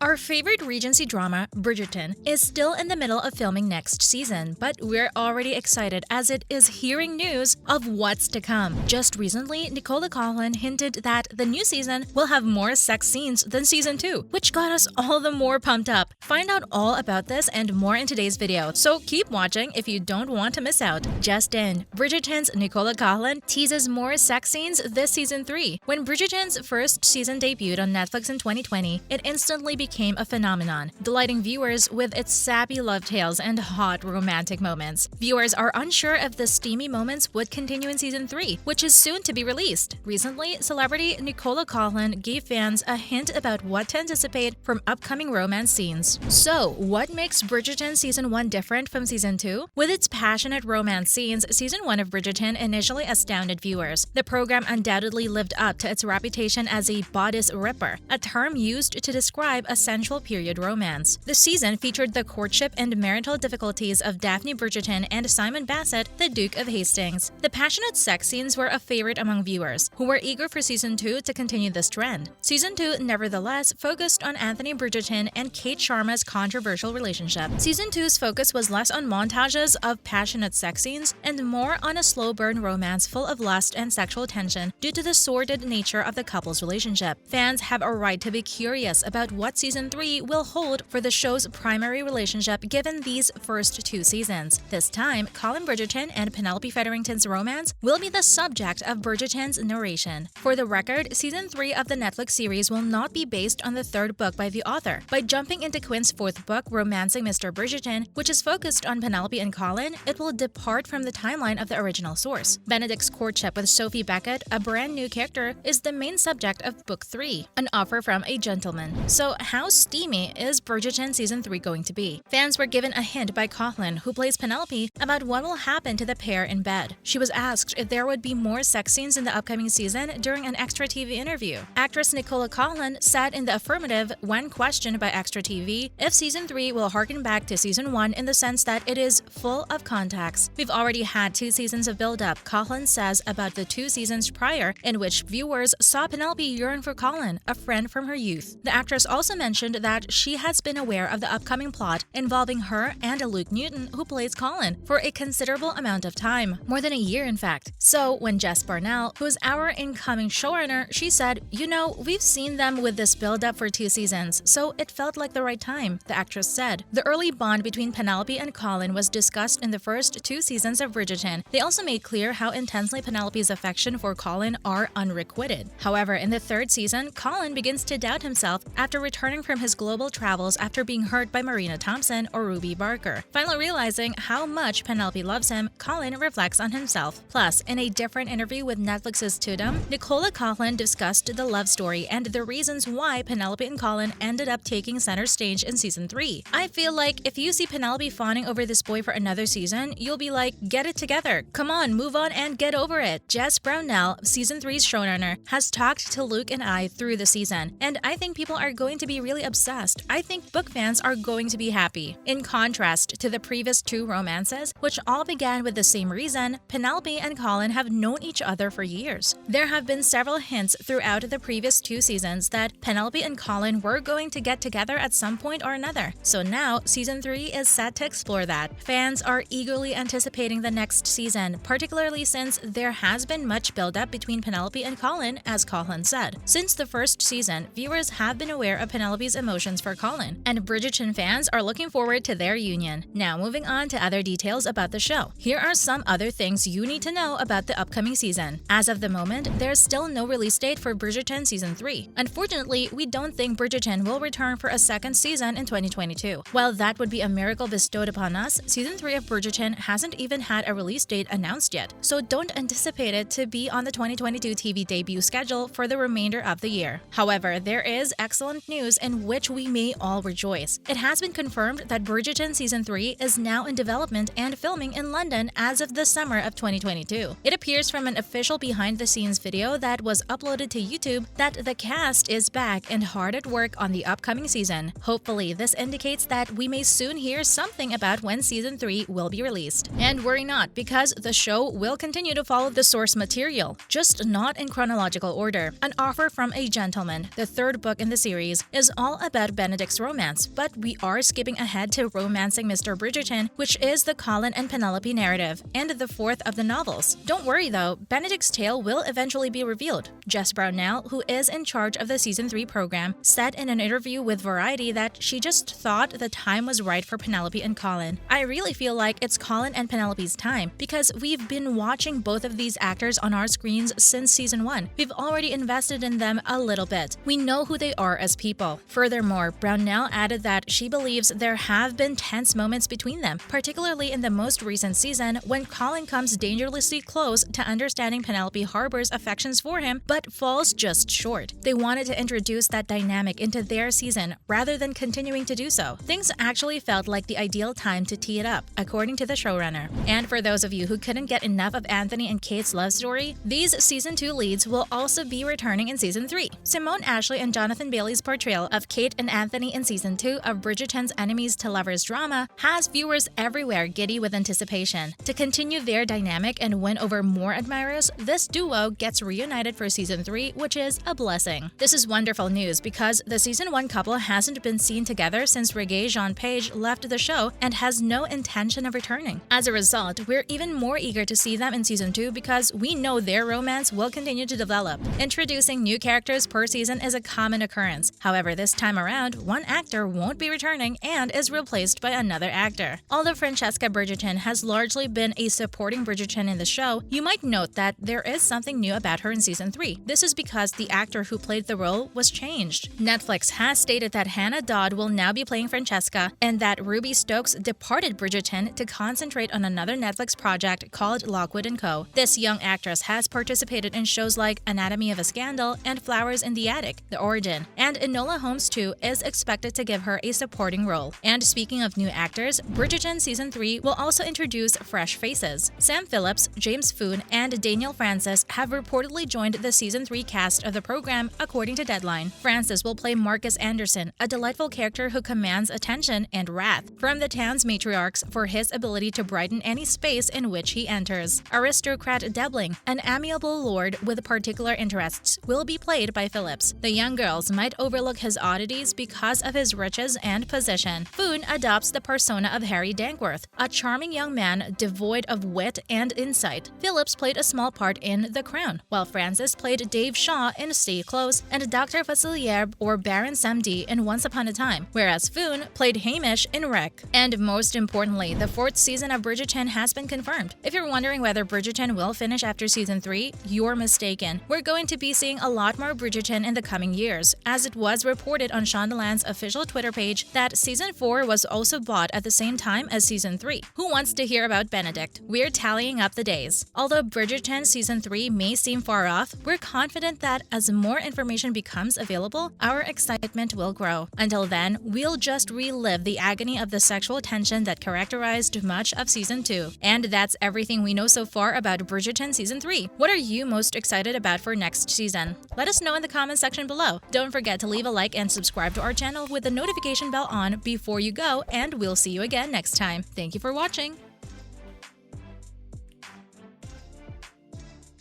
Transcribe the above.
Our favorite Regency drama, Bridgerton, is still in the middle of filming next season, but we're already excited as it is hearing news of what's to come. Just recently, Nicola Coughlan hinted that the new season will have more sex scenes than season 2, which got us all the more pumped up. Find out all about this and more in today's video, so keep watching if you don't want to miss out. Just in, Bridgerton's Nicola Coughlan teases more sex scenes this season 3. When Bridgerton's first season debuted on Netflix in 2020, it instantly became a phenomenon, delighting viewers with its sappy love tales and hot romantic moments. Viewers are unsure if the steamy moments would continue in season 3, which is soon to be released. Recently, celebrity Nicola Coughlan gave fans a hint about what to anticipate from upcoming romance scenes. So, what makes Bridgerton season 1 different from season 2? With its passionate romance scenes, season 1 of Bridgerton initially astounded viewers. The program undoubtedly lived up to its reputation as a bodice-ripper, a term used to describe a sensual period romance. The season featured the courtship and marital difficulties of Daphne Bridgerton and Simon Basset, the Duke of Hastings. The passionate sex scenes were a favorite among viewers, who were eager for season 2 to continue this trend. Season 2, nevertheless, focused on Anthony Bridgerton and Kate Sharma's controversial relationship. Season 2's focus was less on montages of passionate sex scenes and more on a slow-burn romance full of lust and sexual tension due to the sordid nature of the couple's relationship. Fans have a right to be curious about what season 3 will hold for the show's primary relationship given these first 2 seasons. This time, Colin Bridgerton and Penelope Featherington's romance will be the subject of Bridgerton's narration. For the record, season 3 of the Netflix series will not be based on the 3rd book by the author. By jumping into Quinn's 4th book, Romancing Mr. Bridgerton, which is focused on Penelope and Colin, it will depart from the timeline of the original source. Benedict's courtship with Sophie Beckett, a brand new character, is the main subject of Book 3, An Offer from a Gentleman. So how steamy is Bridgerton season 3 going to be? Fans were given a hint by Colin, who plays Penelope, about what will happen to the pair in bed. She was asked if there would be more sex scenes in the upcoming season during an Extra TV interview. Actress Nicola Coughlan said in the affirmative when questioned by Extra TV if season 3 will harken back to season 1 in the sense that it is full of contacts. We've already had 2 seasons of build-up, Coughlan says about the 2 seasons prior in which viewers saw Penelope yearn for Colin, a friend from her youth. The actress also mentioned that she has been aware of the upcoming plot involving her and Luke Newton, who plays Colin, for a considerable amount of time, more than a year in fact. So when Jess Barnell, who's our incoming showrunner, she said, "You know, we've seen them with this build-up for 2 seasons, so it felt like the right time," the actress said. The early bond between Penelope and Colin was discussed in the first 2 seasons of Bridgerton. They also made clear how intensely Penelope's affection for Colin are unrequited. However, in the 3rd season, Colin begins to doubt himself after returning from his global travels after being hurt by Marina Thompson or Ruby Barker. Finally realizing how much Penelope loves him, Colin reflects on himself. Plus, in a different interview with Netflix's Tudum, Nicola Coughlan discussed the love story and the reasons why Penelope and Colin ended up taking center stage in season 3. "I feel like if you see Penelope fawning over this boy for another season, you'll be like, get it together. Come on, move on and get over it." Jess Brownell, season 3's showrunner, has talked to Luke and I through the season, and I think people are going to be really obsessed. I think book fans are going to be happy. In contrast to the previous 2 romances, which all began with the same reason, Penelope and Colin have known each other for years. There have been several hints throughout the previous 2 seasons that Penelope and Colin were going to get together at some point or another. So now, season 3 is set to explore that. Fans are eagerly anticipating the next season, particularly since there has been much build-up between Penelope and Colin, as Colin said. Since the first season, viewers have been aware of Penelope's emotions for Colin, and Bridgerton fans are looking forward to their union. Now moving on to other details about the show. Here are some other things you need to know about the upcoming season. As of the moment, there's still no release date for Bridgerton season 3. Unfortunately, we don't think Bridgerton will return for a 2nd season in 2022. While that would be a miracle bestowed upon us, season 3 of Bridgerton hasn't even had a release date announced yet, so don't anticipate it to be on the 2022 TV debut schedule for the remainder of the year. However, there is excellent news in which we may all rejoice. It has been confirmed that Bridgerton season 3 is now in development and filming in London as of the summer of 2022. It appears from an official behind-the-scenes video that was uploaded to YouTube that the cast is back and hard at work on the upcoming season. Hopefully, this indicates that we may soon hear something about when season 3 will be released. And worry not, because the show will continue to follow the source material, just not in chronological order. An Offer from a Gentleman, the 3rd book in the series, is all about Benedict's romance, but we are skipping ahead to Romancing Mr. Bridgerton, which is the Colin and Penelope narrative, and the fourth of the novels. Don't worry though, Benedict's tale will eventually be revealed. Jess Brownell, who is in charge of the Season 3 program, said in an interview with Variety that she just thought the time was right for Penelope and Colin. I really feel like it's Colin and Penelope's time, because we've been watching both of these actors on our screens since Season 1. We've already invested in them a little bit. We know who they are as people. Furthermore, Brownell added that she believes there have been tense moments between them, particularly in the most recent season when Colin comes dangerously close to understanding Penelope harbors affections for him but falls just short. They wanted to introduce that dynamic into their season rather than continuing to do so. Things actually felt like the ideal time to tee it up, according to the showrunner. And for those of you who couldn't get enough of Anthony and Kate's love story, these Season 2 leads will also be returning in Season 3. Simone Ashley and Jonathan Bailey's portrayal of Kate and Anthony in Season 2 of Bridgerton's enemies to lovers drama has viewers everywhere giddy with anticipation. To continue their dynamic and win over more admirers, this duo gets reunited for Season 3, which is a blessing. This is wonderful news because the Season 1 couple hasn't been seen together since Regé-Jean Page left the show and has no intention of returning. As a result, we're even more eager to see them in Season 2 because we know their romance will continue to develop. Introducing new characters per season is a common occurrence. However, this time around, one actor won't be returning and is replaced by another actor. Although Francesca Bridgerton has largely been a supporting Bridgerton in the show, you might note that there is something new about her in Season 3. This is because the actor who played the role was changed. Netflix has stated that Hannah Dodd will now be playing Francesca and that Ruby Stokes departed Bridgerton to concentrate on another Netflix project called Lockwood & Co. This young actress has participated in shows like Anatomy of a Scandal and Flowers in the Attic, The Origin, and Enola Holmes 2 is expected to give her a supporting role. And speaking of new actors, Bridgerton Season 3 will also introduce fresh faces. Sam Phillips, James Foon, and Daniel Francis have reportedly joined the Season 3 cast of the program, according to Deadline. Francis will play Marcus Anderson, a delightful character who commands attention and wrath from the town's matriarchs for his ability to brighten any space in which he enters. Aristocrat Debling, an amiable lord with particular interests, will be played by Phillips. The young girls might overlook his oddities because of his riches and position. Foon adopts the persona of Harry Dankworth, a charming young man devoid of wit and insight. Phillips played a small part in The Crown, while Francis played Dave Shaw in Stay Close and Dr. Facilier or Baron Samedi in Once Upon a Time, whereas Foon played Hamish in Wreck. And most importantly, the fourth season of Bridgerton has been confirmed. If you're wondering whether Bridgerton will finish after Season 3, you're mistaken. We're going to be seeing a lot more Bridgerton in the coming years, as it was reported on Shondaland's official Twitter page that Season 4 was also bought at the same time as Season 3. Who wants to hear about Benedict? We're tallying up the days. Although Bridgerton Season 3 may seem far off, we're confident that as more information becomes available, our excitement will grow. Until then, we'll just relive the agony of the sexual tension that characterized much of Season 2. And that's everything we know so far about Bridgerton Season 3. What are you most excited about for next season? Let us know in the comment section below. Don't forget to leave a like and subscribe to our channel with the notification bell on before you go, and we'll see you again next time. Thank you for watching!